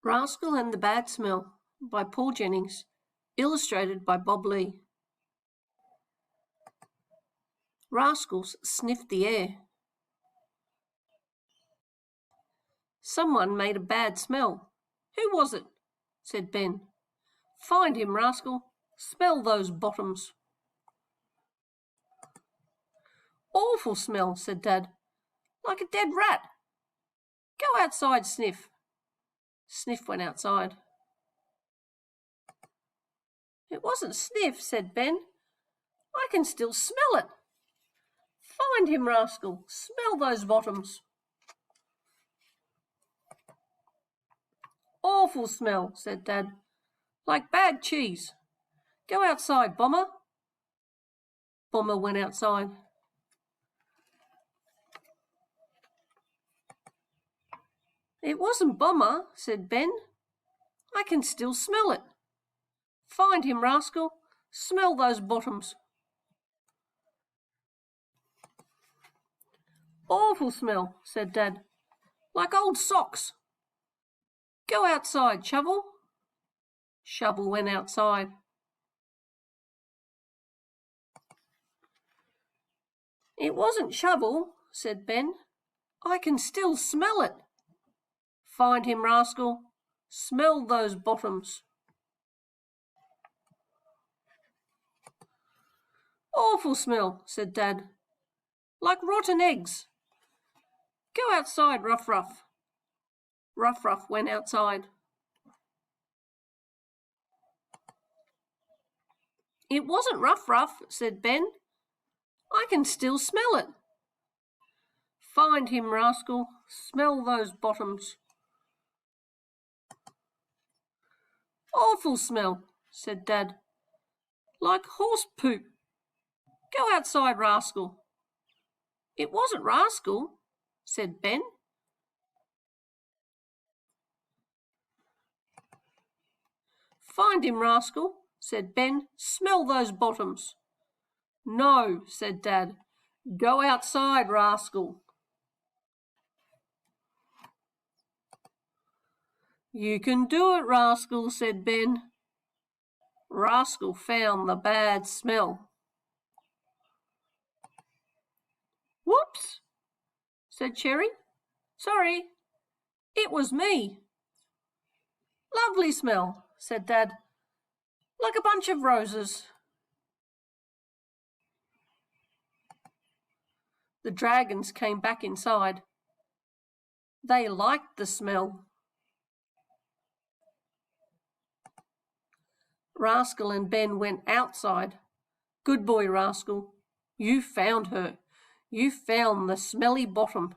Rascal and the Bad Smell by Paul Jennings, illustrated by Bob Lee. Rascals sniffed the air. Someone made a bad smell. Who was it? Said Ben. Find him, Rascal. Smell those bottoms. Awful smell, said Dad. Like a dead rat. Go outside, Sniff. Sniff went outside. It wasn't Sniff, said Ben. I can still smell it. Find him, Rascal. Smell those bottoms. Awful smell, said Dad. Like bad cheese. Go outside, Bomber. Bomber went outside. It wasn't Bomber, said Ben. I can still smell it. Find him, Rascal. Smell those bottoms. Awful smell, said Dad. Like old socks. Go outside, Shovel. Shovel went outside. It wasn't Shovel, said Ben. I can still smell it. Find him, Rascal. Smell those bottoms. Awful smell, said Dad. Like rotten eggs. Go outside, Ruff Ruff. Ruff Ruff went outside. It wasn't Ruff Ruff, said Ben. I can still smell it. Find him, Rascal. Smell those bottoms. Awful smell, said Dad. Like horse poop. Go outside, Rascal. It wasn't Rascal, said Ben. Find him, Rascal, said Ben. Smell those bottoms. No, said Dad. Go outside, Rascal. You can do it, Rascal, said Ben. Rascal found the bad smell. Whoops, said Cherry. Sorry, it was me. Lovely smell, said Dad. Like a bunch of roses. The dragons came back inside. They liked the smell. Rascal and Ben went outside. Good boy, Rascal. You found her. You found the smelly bottom.